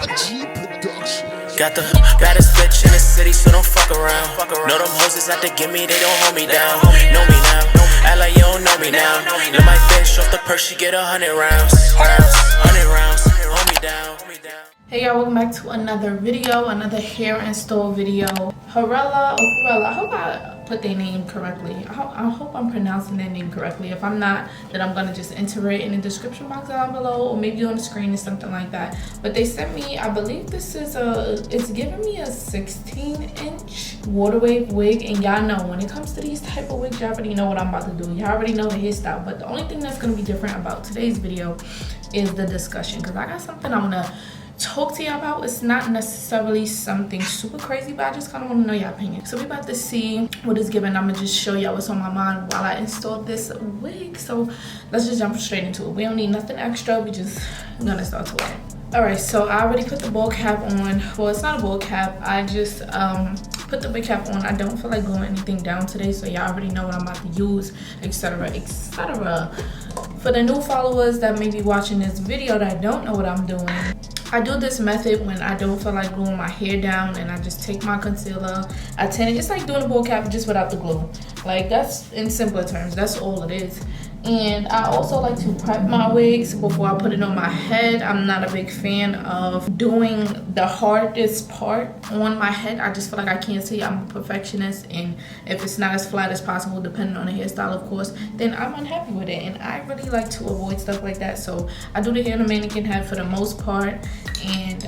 Got the baddest bitch in the city, so don't fuck around. Know them hoes is out to get me, they don't hold me down. Know me now, act like you don't know me now. Let my bitch off the purse, she get 100 rounds. 100 rounds, hold me down. Hey y'all, welcome back to another video, another hair install video. Hurela or Hurela, I hope I put their name correctly. I hope I'm pronouncing their name correctly. If I'm not, then I'm gonna just enter it in the description box down below, or maybe on the screen or something like that. But they sent me, I believe this is it's giving me a 16-inch water wave wig, and y'all know when it comes to these type of wigs, y'all already know what I'm about to do. Y'all already know the hairstyle, but the only thing that's gonna be different about today's video is the discussion, because I got something I wanna talk to y'all about. It's not necessarily something super crazy, but I just kind of want to know y'all opinion. So we about to see what is given. I'm gonna just show y'all what's on my mind while I install this wig. So let's just jump straight into it. We don't need nothing extra, we just gonna start talking. All right, so I already put the ball cap on. Well, it's not a ball cap, I just put the wig cap on. I don't feel like gluing anything down today, so y'all already know what I'm about to use, etc, etc. For the new followers that may be watching this video that don't know what I'm doing, I do this method when I don't feel like gluing my hair down, and I just take my concealer, I tint it, just like doing a ball cap, just without the glue. Like, that's in simpler terms, that's all it is. And I also like to prep my wigs before I put it on my head. I'm not a big fan of doing the hardest part on my head. I just feel like I can't see. I'm a perfectionist, and if it's not as flat as possible, depending on the hairstyle of course, then I'm unhappy with it, and I really like to avoid stuff like that. So I do the hair in a mannequin head for the most part, and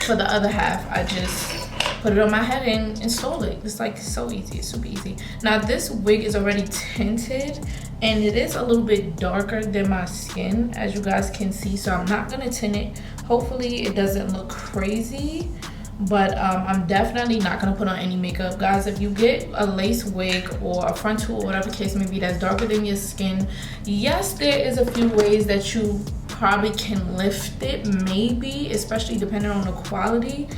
for the other half I just put it on my head and install it. It's like so easy, it's super easy. Now this wig is already tinted, and it is a little bit darker than my skin, as you guys can see, so I'm not gonna tint it. Hopefully it doesn't look crazy, but I'm definitely not gonna put on any makeup. Guys, if you get a lace wig or a frontal or whatever case may be that's darker than your skin, yes, there is a few ways that you probably can lift it, maybe, especially depending on the quality,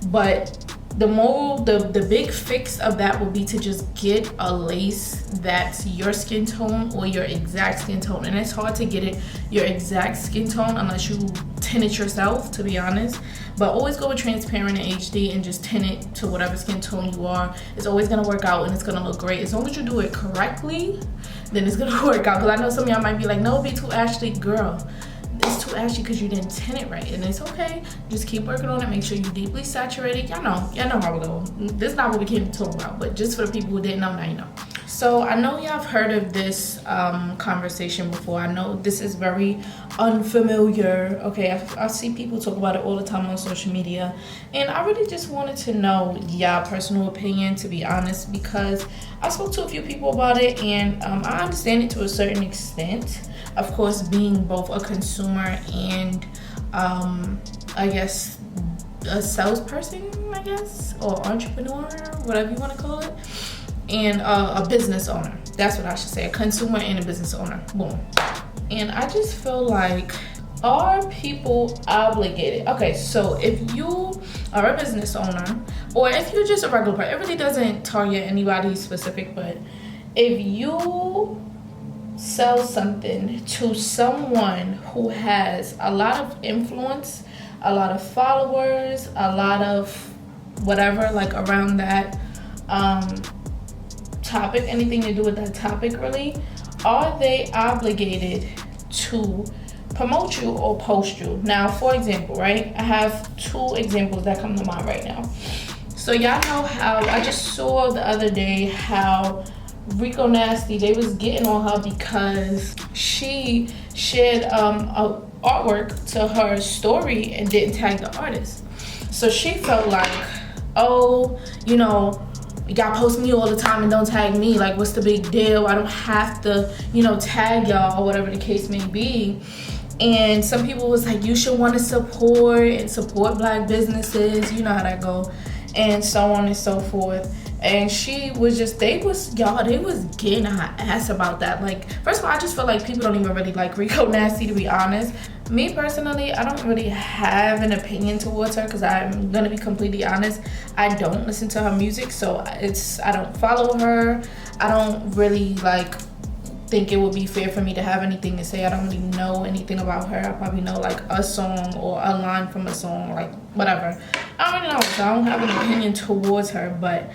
but the big fix of that would be to just get a lace that's your skin tone or your exact skin tone. And it's hard to get it your exact skin tone unless you tint it yourself, to be honest. But always go with transparent and HD and just tint it to whatever skin tone you are. It's always gonna work out and it's gonna look great. As long as you do it correctly, then it's gonna work out. Because I know some of y'all might be like, no, it'd be too ashy. Girl, it's too ashy because you didn't tint it right, and it's okay. Just keep working on it. Make sure you deeply saturate it. Y'all know how we go. This is not what we came to talk about, but just for the people who didn't know, now you know. So I know y'all have heard of this conversation before. I know this is very unfamiliar. Okay, I see people talk about it all the time on social media, and I really just wanted to know y'all personal opinion, to be honest, because I spoke to a few people about it, and I understand it to a certain extent. Of course, being both a consumer and I guess a salesperson, I guess, or entrepreneur, whatever you want to call it, and a business owner. That's what I should say, a consumer and a business owner. Boom. And I just feel like, are people obligated? Okay, so if you are a business owner, or if you're just a regular person, it really doesn't target anybody specific, but if you sell something to someone who has a lot of influence, a lot of followers, a lot of whatever, like around that topic, anything to do with that topic really, are they obligated to promote you or post you? Now, for example, right, I have two examples that come to mind right now. So y'all know how I just saw the other day how Rico Nasty, they was getting on her because she shared a artwork to her story and didn't tag the artist. So she felt like, oh, you know, y'all post me all the time and don't tag me, like what's the big deal? I don't have to, you know, tag y'all or whatever the case may be. And some people was like, you should want to support black businesses, you know how that go, and so on and so forth. And she was just, they was getting her ass about that. Like, first of all, I just feel like people don't even really like Rico Nasty, to be honest. Me personally, I don't really have an opinion towards her, because I'm gonna be completely honest, I don't listen to her music, so I don't follow her. I don't really like think it would be fair for me to have anything to say. I don't really know anything about her. I probably know like a song or a line from a song, like whatever. I don't really know, so I don't have an opinion towards her, but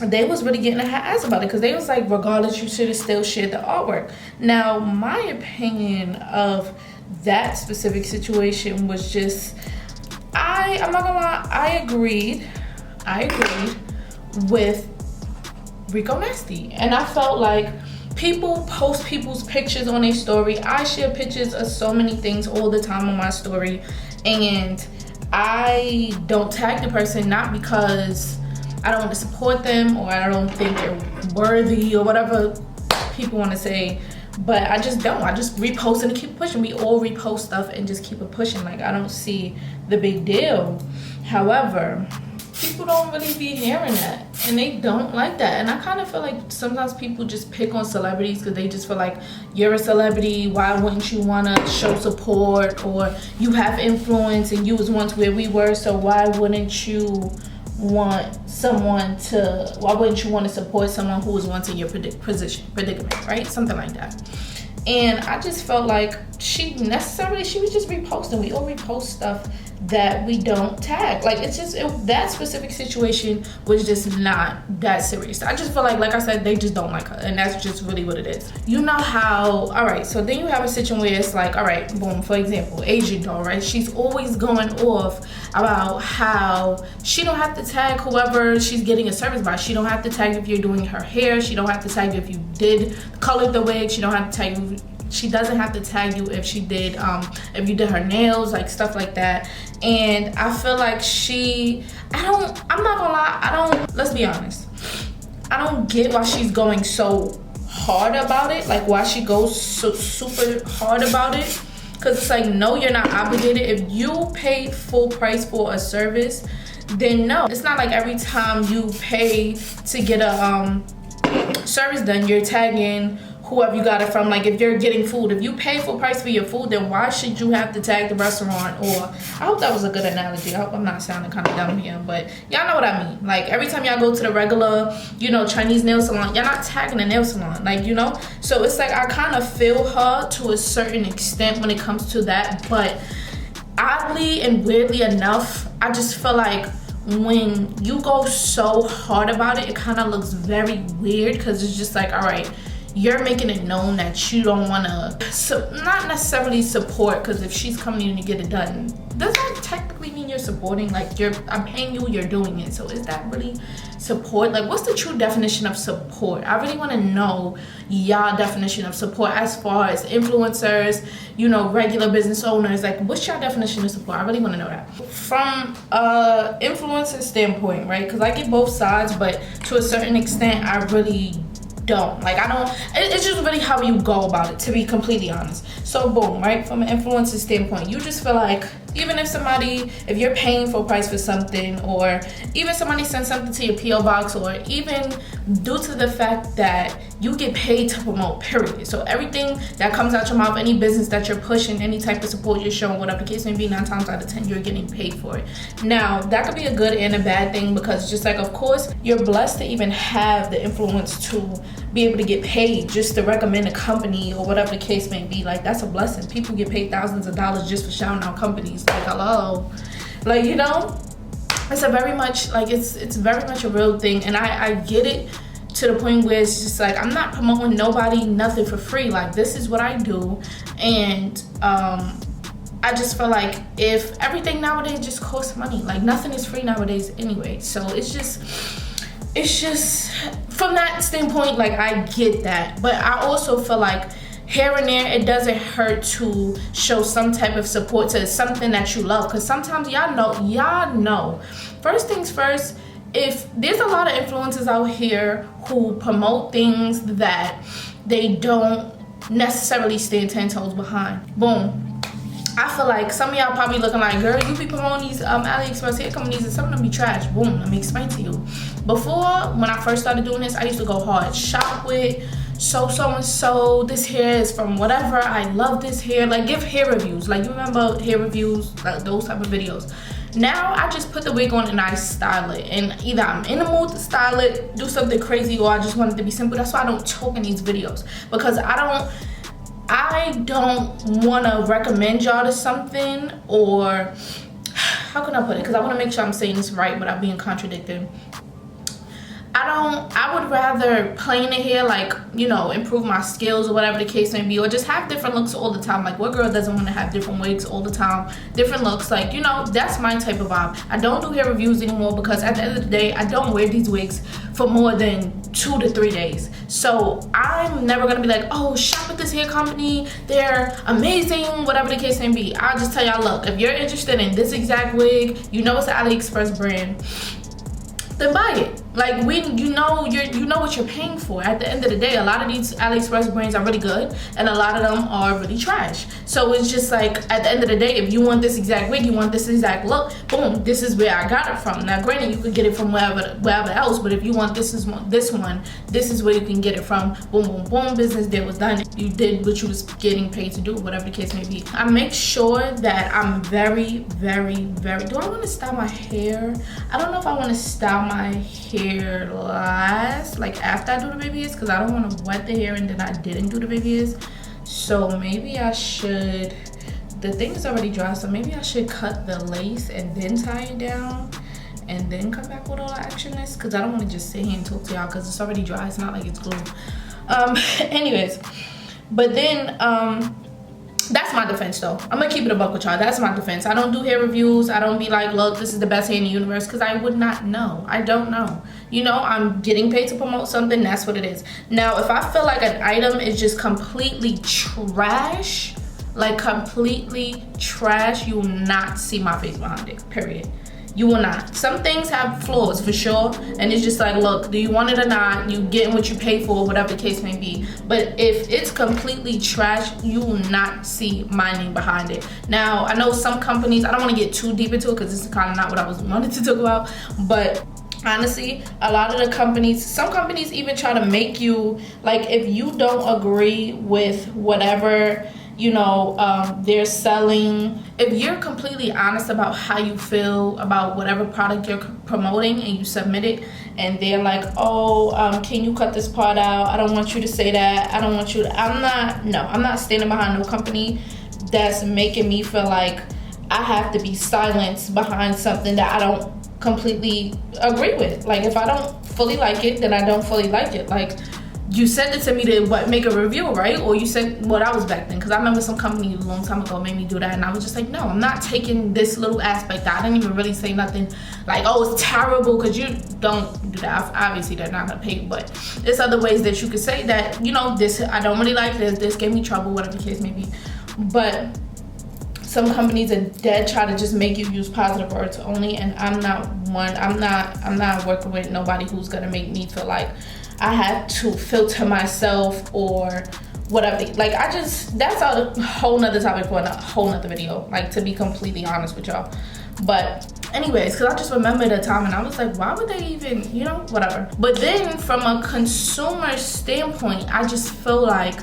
they was really getting her ass about it because they was like, regardless, you should have still shared the artwork. Now, my opinion of that specific situation was just, I'm not gonna lie, I agreed with Rico Nasty. And I felt like people post people's pictures on their story. I share pictures of so many things all the time on my story, and I don't tag the person, not because I don't want to support them or I don't think they're worthy or whatever people want to say, but I just don't. I just repost and keep pushing. We all repost stuff and just keep it pushing. Like, I don't see the big deal. However, people don't really be hearing that, and they don't like that. And I kind of feel like sometimes people just pick on celebrities because they just feel like, you're a celebrity, why wouldn't you want to show support? Or you have influence and you was once where we were, so why wouldn't you want why wouldn't you want to support someone who was once in your predicament, right? Something like that. And I just felt like she was just reposting. We all repost stuff that we don't tag. Like, it's just, that specific situation was just not that serious. I just feel like I said, they just don't like her, and that's just really what it is. You know how, all right, so then you have a situation where it's like, all right, boom, for example, Asian doll, right? She's always going off about how she don't have to tag whoever she's getting a service by. She don't have to tag if you're doing her hair. She don't have to tag if you did color the wig. She don't have to tag She doesn't have to tag you if you did her nails, like stuff like that. And I feel like I'm not gonna lie, let's be honest, I don't get why she's going so hard about it, like why she goes so super hard about it. Because it's like, no, you're not obligated. If you pay full price for a service, then no. It's not like every time you pay to get a service done, you're tagging whoever you got it from. Like, if you're getting food, if you pay full price for your food, then why should you have to tag the restaurant? Or, I hope that was a good analogy. I hope I'm not sounding kind of dumb here, but y'all know what I mean. Like, every time y'all go to the regular, Chinese nail salon, y'all not tagging the nail salon, like, so it's like, I kind of feel her to a certain extent when it comes to that. But oddly and weirdly enough, I just feel like when you go so hard about it, it kind of looks very weird, because it's just like, all right, you're making it known that you don't want to, not necessarily support, because if she's coming in to get it done, does that technically mean you're supporting? Like, I'm paying you, you're doing it. So is that really support? Like, what's the true definition of support? I really want to know y'all definition of support as far as influencers, regular business owners. Like, what's your definition of support? I really want to know that. From a influencer standpoint, right? Because I get both sides, but to a certain extent, I really don't. Like, it's just really how you go about it, to be completely honest. So boom, right? From an influencer standpoint, you just feel like, even if you're paying full price for something, or even somebody sends something to your P.O. box, or even due to the fact that you get paid to promote, period. So everything that comes out your mouth, any business that you're pushing, any type of support you're showing, whatever the case may be, 9 times out of 10, you're getting paid for it. Now, that could be a good and a bad thing, because just like, of course, you're blessed to even have the influence to be able to get paid just to recommend a company or whatever the case may be. Like, that's a blessing. People get paid thousands of dollars just for shouting out companies. Like, hello, like, it's a very much, like, it's very much a real thing. And I get it to the point where it's just like, I'm not promoting nobody nothing for free. Like, this is what I do. And I just feel like, if everything nowadays just costs money, like, nothing is free nowadays anyway. So it's just from that standpoint, like, I get that. But I also feel like, here and there, it doesn't hurt to show some type of support to something that you love. Because sometimes y'all know, first things first, if there's a lot of influencers out here who promote things that they don't necessarily stand 10 toes behind, boom, I feel like some of y'all probably looking like, girl, you be promoting these AliExpress hair companies and some of them be trash. Boom, let me explain to you. Before, when I first started doing this, I used to go hard, shop with so-and-so, this hair is from whatever, I love this hair, like, give hair reviews. Like, you remember hair reviews, like those type of videos. Now I just put the wig on and I style it, and either I'm in the mood to style it, do something crazy, or I just want it to be simple. That's why I don't talk in these videos, because I don't want to recommend y'all to something, or how can I put it, because I want to make sure I'm saying this right without being contradicted. I would rather play in the hair, like, you know, improve my skills or whatever the case may be, or just have different looks all the time. Like, what girl doesn't want to have different wigs all the time, different looks? Like, you know, that's my type of vibe. I don't do hair reviews anymore because at the end of the day, I don't wear these wigs for more than 2 to 3 days. So I'm never gonna be like, oh, shop at this hair company, they're amazing, whatever the case may be. I'll just tell y'all, look, if you're interested in this exact wig, you know it's an AliExpress brand, then buy it. Like, you know what you're paying for. At the end of the day, a lot of these AliExpress brands are really good, and a lot of them are really trash. So it's just like, at the end of the day, if you want this exact wig, you want this exact look, boom, this is where I got it from. Now granted, you could get it from wherever else, but if you want this is where you can get it from. Boom, boom, boom, business deal was done. You did what you was getting paid to do, whatever the case may be. I make sure that I'm very, very, very, do I want to style my hair? I don't know if I want to style my hair last, like after I do the baby hairs, because I don't want to wet the hair and then I didn't do the baby hairs. So maybe I should, the thing is already dry, so maybe I should cut the lace and then tie it down and then come back with all the actionness, because I don't want to just sit here and talk to y'all because it's already dry. It's not like it's glue. Anyways, but then that's my defense though. I'm gonna keep it a buck with y'all. That's my defense. I don't do hair reviews. I don't be like, look, this is the best hair in the universe, because I would not know. I don't know. You know, I'm getting paid to promote something. That's what it is. Now, if I feel like an item is just completely trash, like completely trash, you will not see my face behind it, period. You will not. Some things have flaws for sure, and it's just like, look, do you want it or not? You getting what you pay for, whatever the case may be. But if it's completely trash, you will not see my name behind it. Now, I know some companies, I don't want to get too deep into it because this is kind of not what I was wanted to talk about, but honestly, a lot of the companies, some companies even try to make you, like, if you don't agree with whatever, you know, they're selling, if you're completely honest about how you feel about whatever product you're promoting and you submit it, and they're like, oh, can you cut this part out? I don't want you to say that. I don't want you to, I'm not standing behind no company that's making me feel like I have to be silenced behind something that I don't completely agree with. Like, if I don't fully like it, then I don't fully like it. Like, you sent it to me to make a review, right? Or you sent, well, that was back then, because I remember some company a long time ago made me do that, and I was just like, no, I'm not taking this little aspect out. I didn't even really say nothing like, oh, it's terrible, because you don't do that. Obviously, they're not gonna pay you, but there's other ways that you could say that, you know, this, I don't really like this gave me trouble, whatever the case may be. But some companies are dead try to just make you use positive words only, and I'm not one. I'm not working with nobody who's gonna make me feel like I have to filter myself or whatever. Like, that's a whole nother topic for a whole nother video, like, to be completely honest with y'all. But anyways, because I just remember the time and I was like, why would they even, you know, whatever. But then from a consumer standpoint, I just feel like,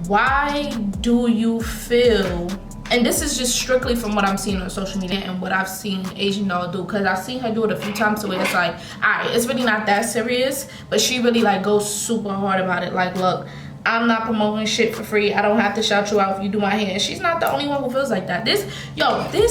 why do you feel, and this is just strictly from what I'm seeing on social media and what I've seen Asian doll do, because I've seen her do it a few times, so it's like, all right, it's really not that serious, but she really like goes super hard about it. Like, look, I'm not promoting shit for free. I don't have to shout you out if you do my hair. And she's not the only one who feels like that. There's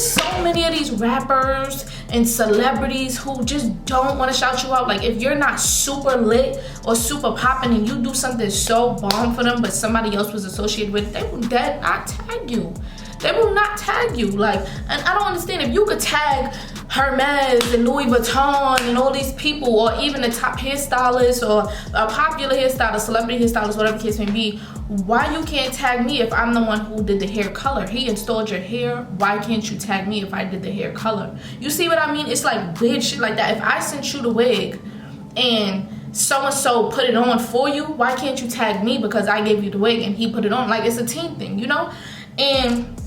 so many of these rappers and celebrities who just don't want to shout you out. Like, if you're not super lit or super popping and you do something so bomb for them, but somebody else was associated with it, they will not tag you. They will not tag you. Like, and I don't understand, if you could tag Hermes and Louis Vuitton and all these people, or even the top hairstylists or a popular hairstylist, celebrity hairstylist, whatever the case may be, why you can't tag me if I'm the one who did the hair color? He installed your hair. Why can't you tag me if I did the hair color? You see what I mean? It's like weird shit like that. If I sent you the wig and so-and-so put it on for you, why can't you tag me because I gave you the wig and he put it on? Like, it's a team thing, you know? And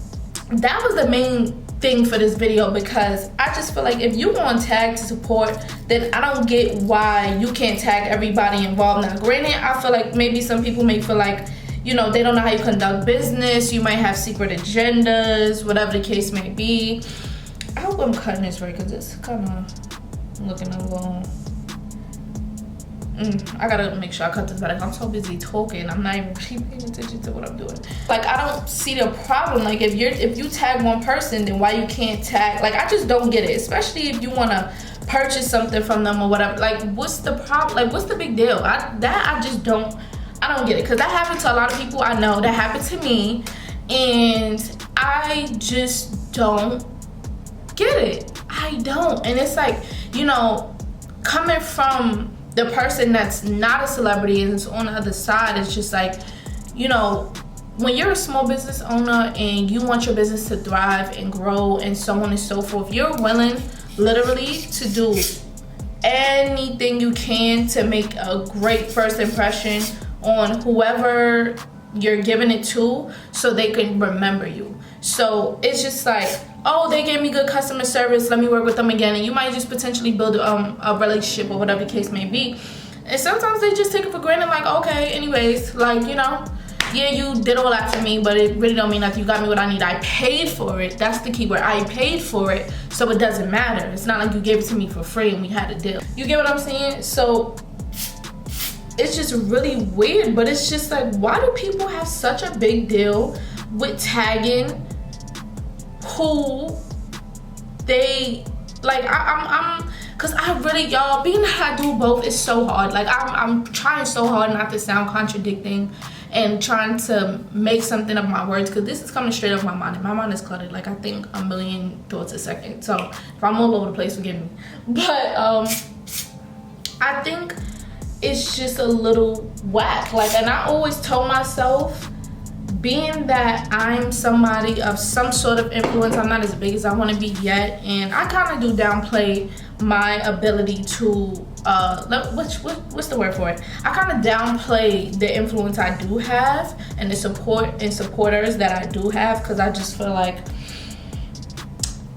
that was the main thing for this video, because I just feel like if you want tag to support, then I don't get why you can't tag everybody involved. Now granted, I feel like maybe some people may feel like, you know, they don't know how you conduct business. You might have secret agendas, whatever the case may be. I hope I'm cutting this right, because it's kind of looking a little... I gotta make sure I cut this better. I'm so busy talking, I'm not even really paying attention to what I'm doing. Like, I don't see the problem. Like, if you tag one person, then why you can't tag? Like, I just don't get it, especially if you want to purchase something from them or whatever. Like, what's the problem? Like, what's the big deal? I don't get it, because that happened to a lot of people I know. That happened to me, and I just don't get it. I don't. And it's like, you know, coming from the person that's not a celebrity and is on the other side, it's just like, you know, when you're a small business owner and you want your business to thrive and grow and so on and so forth, you're willing literally to do anything you can to make a great first impression on whoever you're giving it to, so they can remember you. So it's just like, oh, they gave me good customer service, let me work with them again. And you might just potentially build a relationship or whatever the case may be. And sometimes they just take it for granted, like, okay, anyways, like, you know, yeah, you did all that for me, but it really don't mean nothing. You got me what I need. I paid for it. That's the key word. I paid for it, so it doesn't matter. It's not like you gave it to me for free and we had a deal. You get what I'm saying? So it's just really weird, but it's just like, why do people have such a big deal with tagging who they like? I'm because I really, y'all, being that I do both is so hard. Like, I'm trying so hard not to sound contradicting and trying to make something of my words, because this is coming straight off my mind, and my mind is cluttered. Like, I think a million thoughts a second, so if I'm all over the place, forgive me. But I think it's just a little whack. Like, and I always told myself, being that I'm somebody of some sort of influence, I'm not as big as I want to be yet, and I kind of do downplay my ability to what's the word for it? I kind of downplay the influence I do have and the support and supporters that I do have, because I just feel like,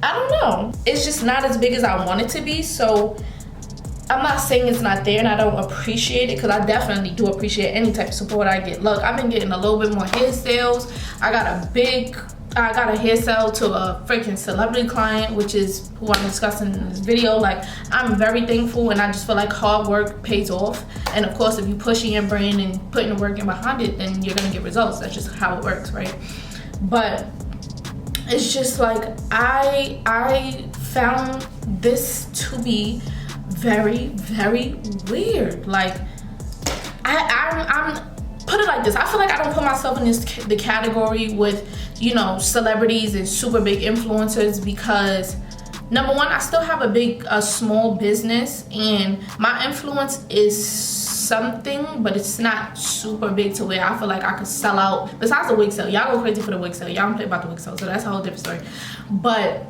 I don't know, it's just not as big as I want it to be. So I'm not saying it's not there and I don't appreciate it, because I definitely do appreciate any type of support I get. Look, I've been getting a little bit more hair sales. I got a hair sale to a freaking celebrity client, which is who I'm discussing in this video. Like, I'm very thankful, and I just feel like hard work pays off. And of course, if you pushing your brain and putting the work in behind it, then you're gonna get results. That's just how it works, right? But it's just like, I found this to be very, very weird. Like, I'm put it like this, I feel like I don't put myself in the category with, you know, celebrities and super big influencers, because number one, I still have a small business, and my influence is something, but it's not super big to where I feel like I could sell out. Besides the wig sale, y'all go crazy for the wig sale, y'all don't play about the wig sale, so that's a whole different story. But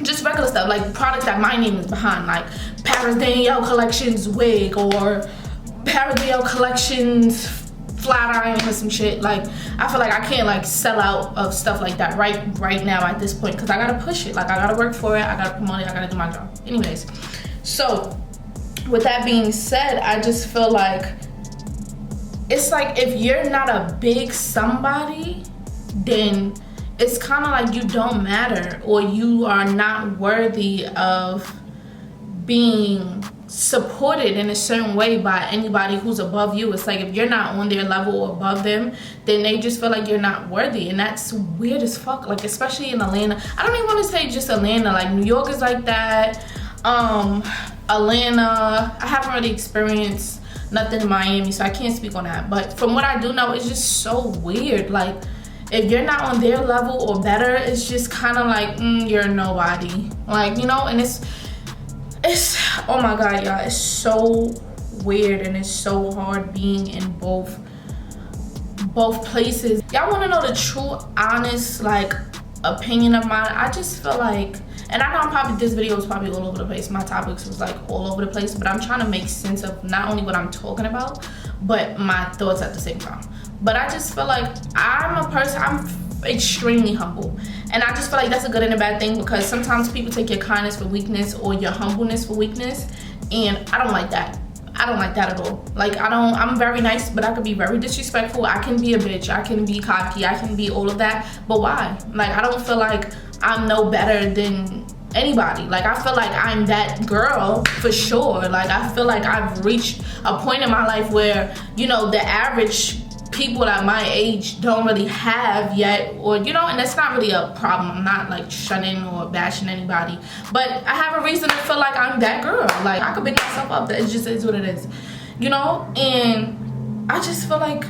just regular stuff, like products that my name is behind, like Paris Danielle Collections wig, or Paris Danielle Collections flat iron or some shit. Like, I feel like I can't like sell out of stuff like that right now at this point, because I gotta push it. Like, I gotta work for it, I gotta promote it, I gotta do my job. Anyways, so with that being said, I just feel like it's like, if you're not a big somebody, then it's kind of like you don't matter, or you are not worthy of being supported in a certain way by anybody who's above you. It's like, if you're not on their level or above them, then they just feel like you're not worthy, and that's weird as fuck. Like, especially in Atlanta. I don't even want to say just Atlanta, like New York is like that. Atlanta, I haven't really experienced nothing in Miami, so I can't speak on that, but from what I do know, it's just so weird. Like, if you're not on their level or better, it's just kind of like, you're nobody. Like, you know, and it's oh my god, y'all, it's so weird, and it's so hard being in both places. Y'all want to know the true, honest, like, opinion of mine? I just feel like, and I know this video was probably all over the place, my topics was like all over the place, but I'm trying to make sense of not only what I'm talking about, but my thoughts at the same time. But I just feel like I'm extremely humble, and I just feel like that's a good and a bad thing, because sometimes people take your kindness for weakness or your humbleness for weakness, and I don't like that. I I don't like that at all. Like, I'm very nice, but I could be very disrespectful. I can be a bitch, I can be cocky, I can be all of that, but why? Like, I don't feel like I'm no better than anybody. Like, I feel like I'm that girl for sure. Like, I feel like I've reached a point in my life where, you know, the average people at my age don't really have yet, or, you know, and that's not really a problem. I'm not like shunning or bashing anybody, but I have a reason to feel like I'm that girl. Like, I could pick myself up. That just is what it is, you know. And I just feel like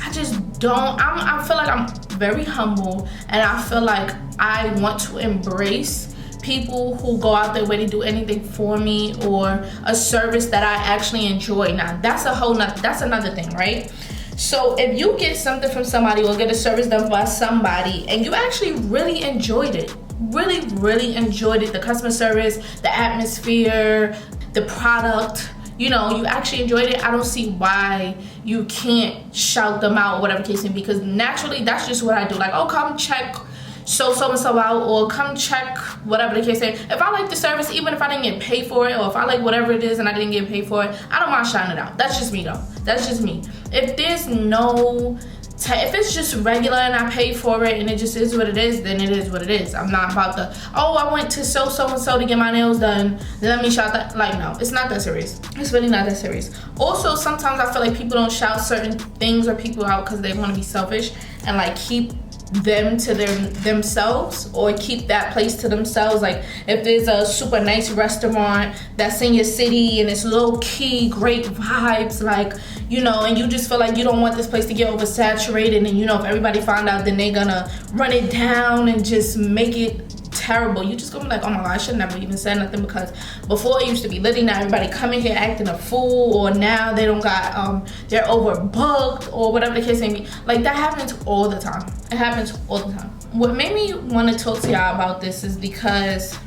I feel like I'm very humble, and I feel like I want to embrace people who go out their way to do anything for me, or a service that I actually enjoy. Now, that's another thing, right? So if you get something from somebody, or get a service done by somebody, and you actually really enjoyed it, really enjoyed it, the customer service, the atmosphere, the product, you know, you actually enjoyed it, I don't see why you can't shout them out, or whatever the case may be, because naturally that's just what I do. Like, oh, come check so and so out, or come check whatever the case is. If I like the service, even if I didn't get paid for it, or if I like whatever it is and I didn't get paid for it, I don't mind shouting it out. That's just me though. That's just me. If there's no if it's just regular and I pay for it and it just is what it is, then it is what it is. I'm not about the, oh, I went to so and so to get my nails done, let me shout that. Like, no, it's not that serious. It's really not that serious. Also, sometimes I feel like people don't shout certain things or people out because they want to be selfish and like keep them to themselves, or keep that place to themselves. Like, if there's a super nice restaurant that's in your city and it's low key, great vibes, like, you know, and you just feel like you don't want this place to get oversaturated, and you know, if everybody find out, then they're gonna run it down and just make it terrible. You just gonna be like, oh my god, I should never even said nothing, because before it used to be litty, now everybody coming here acting a fool, or now they don't got they're overbooked, or whatever the case may be. Like, that happens all the time. It happens all the time. What made me want to talk to y'all about this is because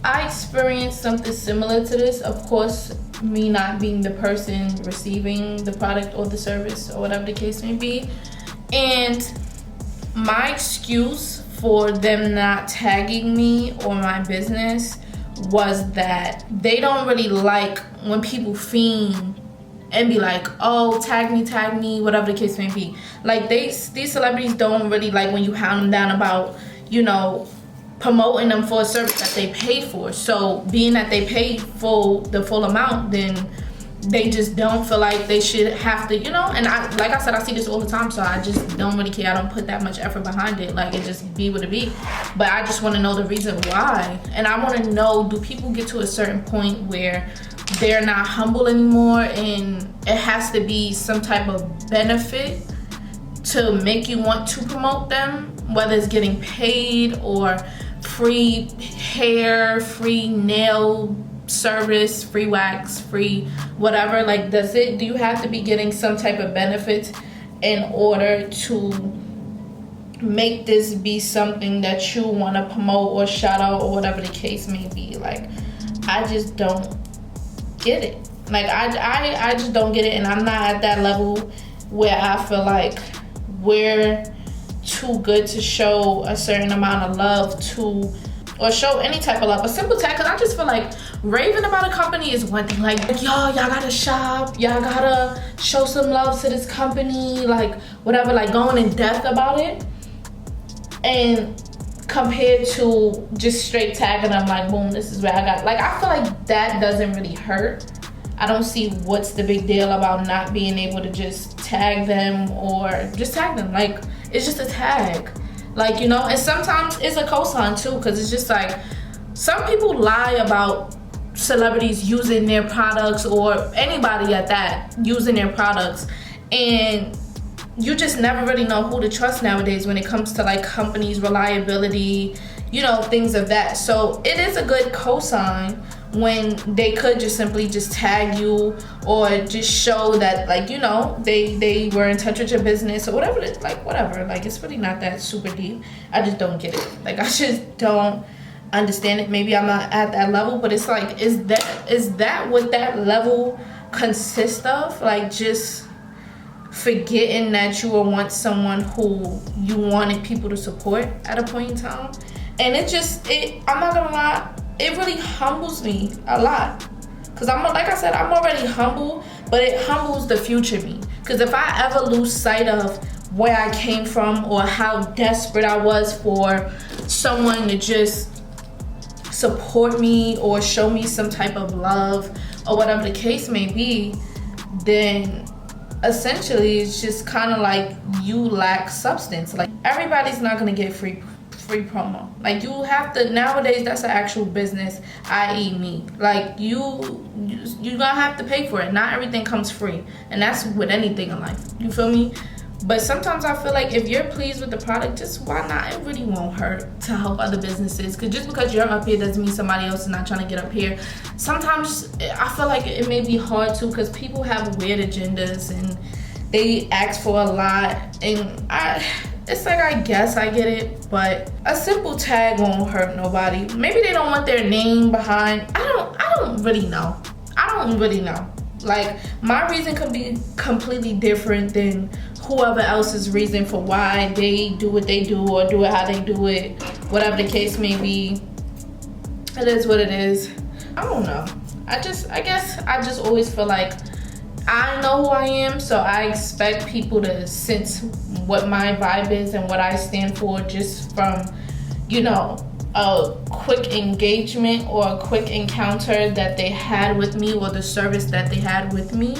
I experienced something similar to this. Of course, me not being the person receiving the product or the service or whatever the case may be, and my excuse for them not tagging me or my business was that they don't really like when people fiend and be like, oh, tag me, whatever the case may be. Like, these celebrities don't really like when you hound them down about, you know, promoting them for a service that they pay for. So being that they paid the full amount, then they just don't feel like they should have to, you know. And like I said, I see this all the time, so I just don't really care. I don't put that much effort behind it. Like, it just be what it be. But I just want to know the reason why, and I want to know, do people get to a certain point where they're not humble anymore, and it has to be some type of benefit to make you want to promote them, whether it's getting paid or free hair, free nail service, free wax, free whatever. Like, do you have to be getting some type of benefit in order to make this be something that you want to promote or shout out, or whatever the case may be? Like, I just don't get it. Like, I just don't get it, and I'm not at that level where I feel like we're too good to show a certain amount of love to, or show any type of love. A simple tag, because I just feel like raving about a company is one thing. Like y'all gotta shop, y'all gotta show some love to this company, like whatever, like going in depth about it. And compared to just straight tagging them, like, boom, this is where I got. Like, I feel like that doesn't really hurt. I don't see what's the big deal about not being able to just tag them, or just tag them. Like, it's just a tag. Like, you know, and sometimes it's a cosign too, because it's just like, some people lie about celebrities using their products, or anybody at that using their products, and you just never really know who to trust nowadays when it comes to like companies' reliability, you know, things of that. So it is a good cosign when they could just simply just tag you, or just show that, like, you know, they were in touch with your business, or whatever. Like, whatever. Like, it's really not that super deep. I just don't get it. Like, I just don't understand it. Maybe I'm not at that level, but it's like, is that what that level consists of? Like, just forgetting that you were once someone who you wanted people to support at a point in time. And I'm not gonna lie, it really humbles me a lot, Because like I said, I'm already humble, but it humbles the future me. Because if I ever lose sight of where I came from or how desperate I was for someone to just support me or show me some type of love or whatever the case may be, then essentially it's just kind of like you lack substance. Like, everybody's not gonna get free promo. Like, you have to, nowadays that's an actual business, i.e. me. Like, you're gonna have to pay for it. Not everything comes free, and that's with anything in life, you feel me? But sometimes I feel like if you're pleased with the product, just why not? It really won't hurt to help other businesses. Because just because you're up here doesn't mean somebody else is not trying to get up here. Sometimes I feel like it may be hard too, because people have weird agendas and they ask for a lot, and it's like, I guess I get it, but a simple tag won't hurt nobody. Maybe they don't want their name behind. I don't really know. Like, my reason could be completely different than whoever else's reason for why they do what they do or do it how they do it. Whatever the case may be, it is what it is. I don't know. I guess I just always feel like I know who I am, so I expect people to sense what my vibe is and what I stand for just from, you know, a quick engagement or a quick encounter that they had with me or the service that they had with me.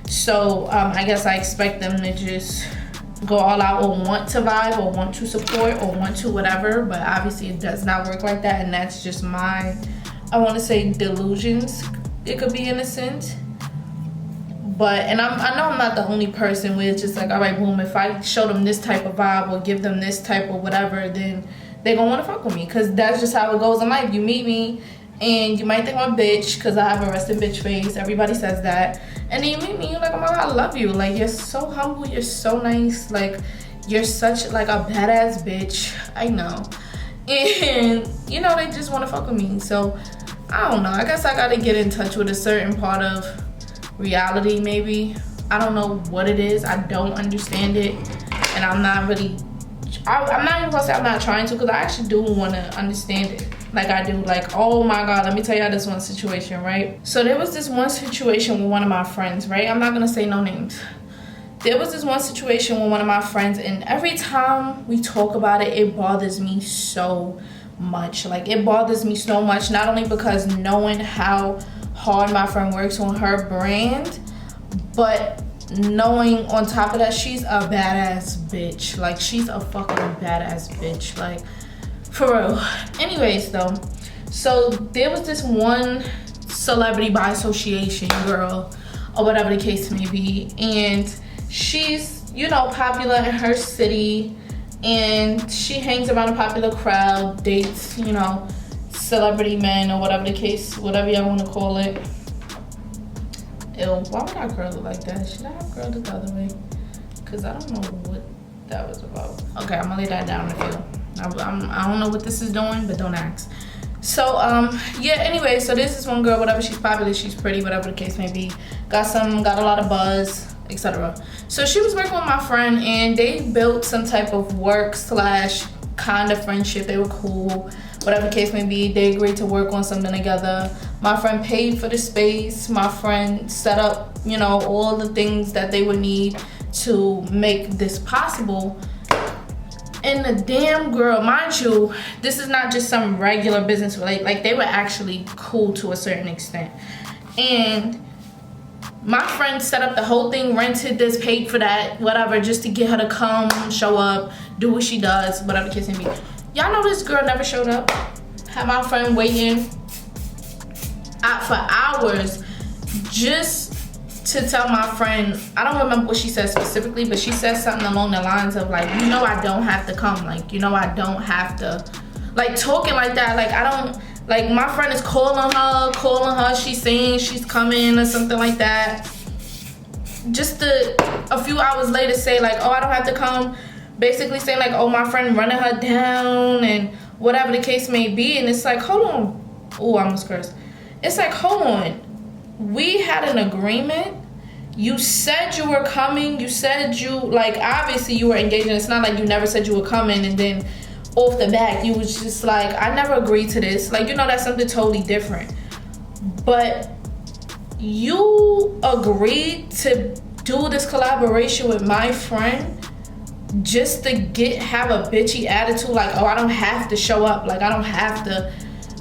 So I guess I expect them to just go all out or want to vibe or want to support or want to whatever, but obviously it does not work like that, and that's just my, I want to say, delusions, it could be, in a sense. But, and I know I'm not the only person where it's just like, all right, boom, if I show them this type of vibe or give them this type of whatever, then they're gonna want to fuck with me, because that's just how it goes in life. You meet me and you might think I'm a bitch because I have a resting bitch face. Everybody says that. And then you meet me, you're like, oh my God, I love you. Like, you're so humble, you're so nice. Like, you're such like a badass bitch. I know. And, you know, they just want to fuck with me. So, I don't know. I guess I got to get in touch with a certain part of reality, maybe. I don't know what it is. I don't understand it. And I'm not really, I'm not even gonna say I'm not trying to, because I actually do want to understand it. Like, I do. Like, oh my God, let me tell y'all this one situation, right? So there was this one situation with one of my friends, right? I'm not gonna say no names. There was this one situation with one of my friends, and every time we talk about it, it bothers me so much. Like, it bothers me so much, not only because knowing how hard my friend works on her brand, but knowing on top of that, she's a badass bitch. Like, she's a fucking badass bitch. Like, for real. Anyways, though, so there was this one celebrity by association girl, or whatever the case may be, and she's, you know, popular in her city, and she hangs around a popular crowd, dates, you know, celebrity men, or whatever the case, whatever y'all want to call it. Ew, why would I curl it like that? Should I have curled it the other way? Because I don't know what that was about. Okay, I'm gonna lay that down in a few. I don't know what this is doing, but don't ask. So, yeah, anyway, so this is one girl, whatever, she's popular, she's pretty, whatever the case may be. Got a lot of buzz, etc. So she was working with my friend, and they built some type of work / kind of friendship. They were cool, whatever the case may be. They agreed to work on something together. My friend paid for the space. My friend set up, you know, all the things that they would need to make this possible. And the damn girl, mind you, this is not just some regular business related. Like, they were actually cool to a certain extent. And my friend set up the whole thing, rented this, paid for that, whatever, just to get her to come, show up, do what she does, whatever the case may be. Y'all know this girl never showed up. Had my friend waiting out for hours just to tell my friend, I don't remember what she said specifically, but she said something along the lines of, like, you know I don't have to come. Like, you know I don't have to. Like, talking like that. Like, I don't, like, my friend is calling her, she's saying she's coming or something like that. Just a few hours later say, like, oh, I don't have to come. Basically saying, like, oh, my friend running her down and whatever the case may be. And it's like, hold on. Oh, I almost cursed. It's like, hold on. We had an agreement. You said you were coming. You said you, like, obviously you were engaging. It's not like you never said you were coming and then off the back you was just like, I never agreed to this. Like, you know, that's something totally different. But you agreed to do this collaboration with my friend just to have a bitchy attitude, like, oh, I don't have to show up, like, I don't have to,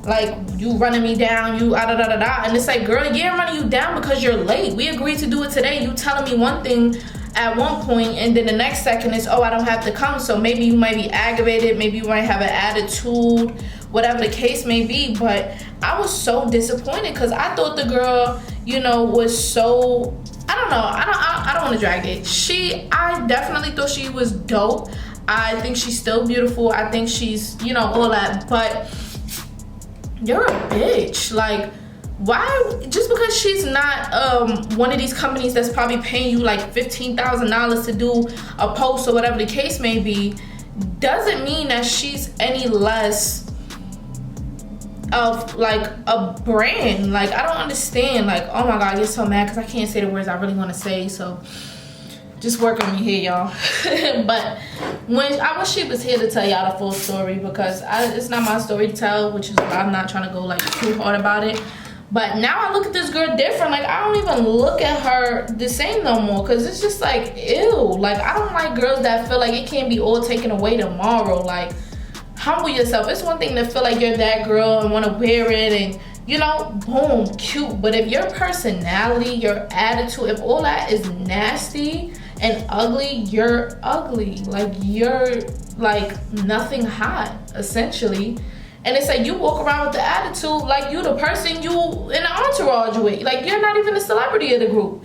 like, you running me down, you da. And it's like, girl, yeah, I'm running you down because you're late. We agreed to do it today. You telling me one thing at one point, and then the next second is, oh, I don't have to come. So maybe you might be aggravated, maybe you might have an attitude, whatever the case may be. But I was so disappointed because I thought the girl, you know, was so, I don't know, I don't want to drag it. I definitely thought she was dope. I think she's still beautiful. I think she's, you know, all that. But you're a bitch. Like, why? Just because she's not one of these companies that's probably paying you like $15,000 to do a post or whatever the case may be, doesn't mean that she's any less of like a brand. Like, I don't understand. Like, oh my God, I get so mad because I can't say the words I really want to say. So just work on me here, y'all. But I wish she was here to tell y'all the full story, because it's not my story to tell, which is why I'm not trying to go like too hard about it. But now I look at this girl different. Like, I don't even look at her the same no more, because it's just like, ew. Like, I don't like girls that feel like it can't be all taken away tomorrow. Like, humble yourself. It's one thing to feel like you're that girl and want to wear it and, you know, boom, cute. But if your personality, your attitude, if all that is nasty and ugly, you're ugly. Like, you're like nothing hot, essentially. And it's like, you walk around with the attitude like you the person you in the entourage with. Like, you're not even a celebrity of the group.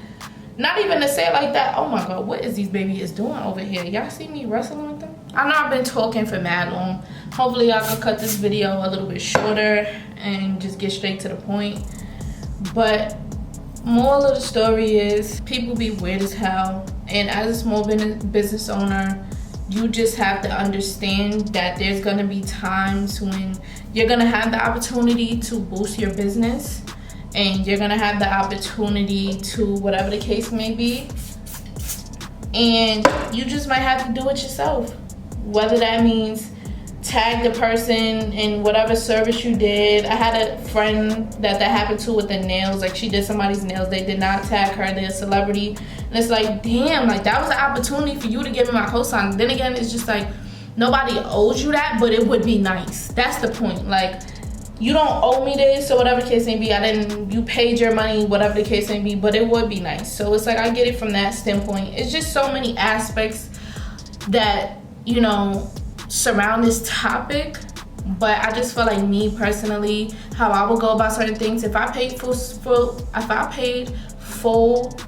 Not even to say it like that. Oh my God, what is these babies doing over here? Y'all see me wrestling with them? I know I've been talking for mad long. Hopefully y'all can cut this video a little bit shorter and just get straight to the point. But moral of the story is, people be weird as hell. And as a small business owner, you just have to understand that there's gonna be times when you're gonna have the opportunity to boost your business, and you're gonna have the opportunity to whatever the case may be, and you just might have to do it yourself. Whether that means tag the person in whatever service you did. I had a friend that happened to with the nails. Like, she did somebody's nails, they did not tag her, they're a celebrity. And it's like, damn, like, that was an opportunity for you to give me my cosign. Then again, it's just like, nobody owes you that, but it would be nice. That's the point. Like, you don't owe me this, or whatever the case may be. You paid your money, whatever the case may be, but it would be nice. So it's like, I get it from that standpoint. It's just so many aspects that, you know, surround this topic. But I just feel like, me personally, how I would go about certain things, if I paid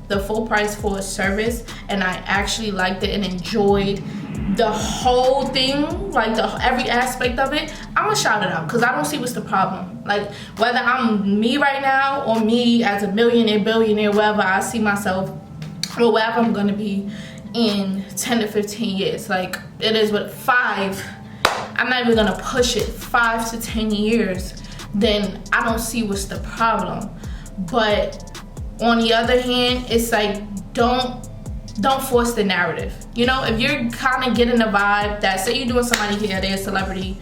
the full price for a service and I actually liked it and enjoyed the whole thing, like every aspect of it, I'm gonna shout it out, because I don't see what's the problem. Like, whether I'm me right now or me as a millionaire, billionaire, wherever I see myself, or wherever I'm gonna be in 10 to 15 years. Like, it is what, 5, I'm not even gonna push it, 5 to 10 years, then I don't see what's the problem. But on the other hand, it's like, don't force the narrative. You know, if you're kind of getting the vibe that, say you're doing somebody here, they're a celebrity,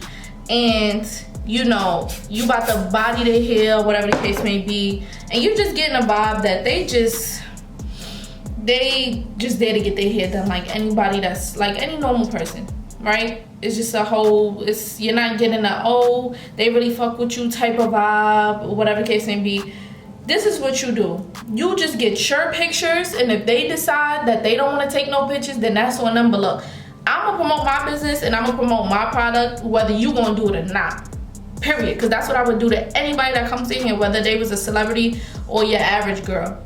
and you know, you about to body their hair, whatever the case may be, and you're just getting a vibe that they just there to get their hair done like anybody, that's like any normal person, right? It's just you're not getting a, oh, they really fuck with you type of vibe, or whatever the case may be. This is what you do. You just get your pictures, and if they decide that they don't want to take no pictures, then that's on them. But look, I'm gonna promote my business and I'm gonna promote my product, whether you gonna do it or not. Period. Because that's what I would do to anybody that comes in here, whether they was a celebrity or your average girl.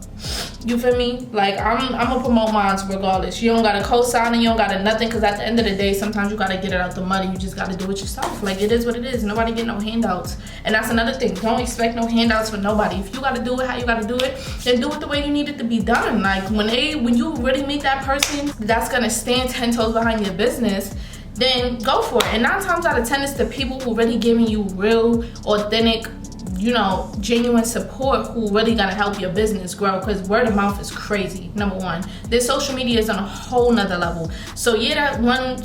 You feel me? Like, I'm gonna promote mine regardless. You don't gotta co-sign and you don't gotta nothing, because at the end of the day, sometimes you gotta get it out the mud. You just gotta do it yourself. Like, it is what it is. Nobody get no handouts. And that's another thing. Don't expect no handouts from nobody. If you gotta do it how you gotta do it, then do it the way you need it to be done. Like, when you really meet that person that's gonna stand 10 toes behind your business, then go for it. And 9 times out of 10, it's the people who really giving you real, authentic, you know, genuine support, who really gonna help your business grow, because word of mouth is crazy. Number one, this social media is on a whole nother level. So yeah, that one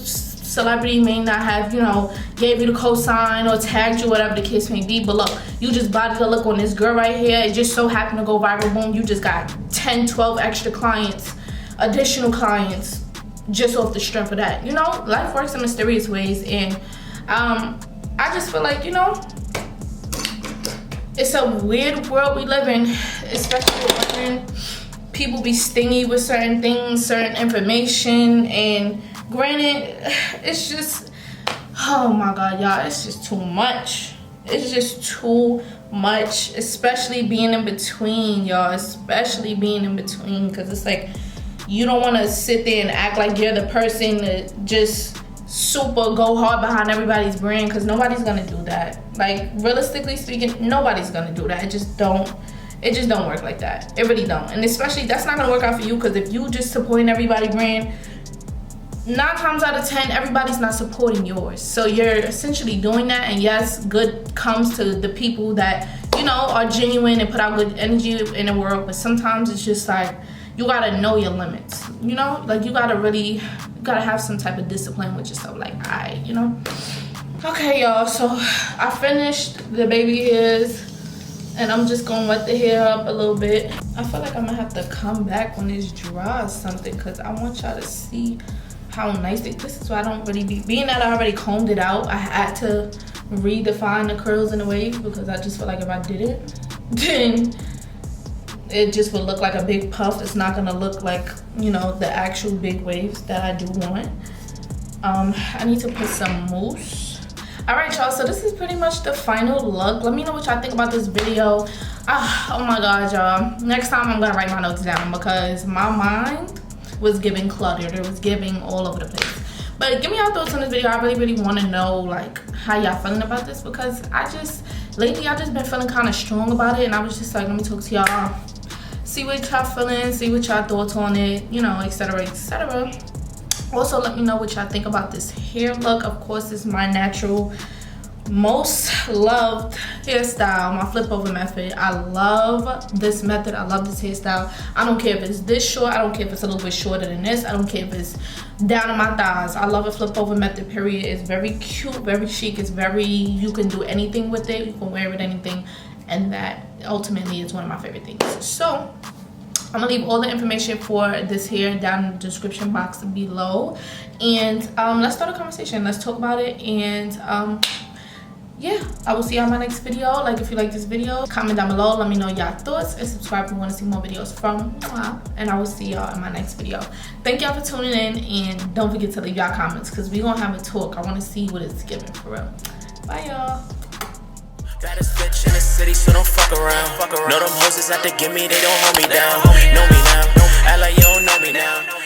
celebrity may not have, you know, gave you the cosign or tagged you, whatever the case may be. But look, you just bodied the look on this girl right here. It just so happened to go viral. Boom, you just got 10, 12 extra clients, additional clients, just off the strength of that. You know, life works in mysterious ways. And I just feel like, you know, it's a weird world we live in, especially when people be stingy with certain things, certain information. And granted, it's just, oh my God, y'all, it's just too much. It's just too much, especially being in between, y'all, especially being in between, because it's like, you don't want to sit there and act like you're the person to just super go hard behind everybody's brand, because nobody's gonna do that. Like, realistically speaking, nobody's gonna do that. It just don't work like that. It really don't. And especially, that's not gonna work out for you, because if you just supporting everybody's brand, 9 times out of 10, everybody's not supporting yours. So you're essentially doing that, and yes, good comes to the people that, you know, are genuine and put out good energy in the world, but sometimes it's just like, you gotta know your limits, you know? Like, you gotta have some type of discipline with yourself, like, alright, you know? Okay, y'all, so I finished the baby hairs, and I'm just gonna wet the hair up a little bit. I feel like I'm gonna have to come back when it's dry or something, because I want y'all to see how nice this is why I don't really being that I already combed it out, I had to redefine the curls and the waves, because I just feel like if I did it, then it just would look like a big puff. It's not gonna look like, you know, the actual big waves that I do want. I need to put some mousse. All right, y'all, so this is pretty much the final look. Let me know what y'all think about this video. Oh my God, y'all, next time I'm gonna write my notes down, because my mind was giving cluttered. It was giving all over the place. But give me your thoughts on this video. I really want to know, like, how y'all feeling about this, because lately I just been feeling kind of strong about it, and I was just like, let me talk to y'all, see what y'all feeling, see what y'all thoughts on it, you know, etc, etc. Also, let me know what y'all think about this hair look. Of course, it's my natural, most loved hairstyle, my flip over method. I love this method. I love this hairstyle. I don't care if it's this short. I don't care if it's a little bit shorter than this. I don't care if it's down to my thighs. I love a flip over method, period. It's very cute, very chic. It's very, you can do anything with it. You can wear it anything, and that ultimately is one of my favorite things. So I'm gonna leave all the information for this hair down in the description box below, and let's start a conversation. Let's talk about it. And yeah, I will see y'all in my next video. Like, if you like this video, comment down below, let me know y'all thoughts, and subscribe if you want to see more videos from me. And I will see y'all in my next video. Thank y'all for tuning in, and don't forget to leave y'all comments, because we gonna have a talk. I want to see what it's giving, for real. Bye, y'all. Got a bitch in the city, so don't fuck around. Know them hoes is out to get me, they don't hold me down. Know me now, act like you don't know me now.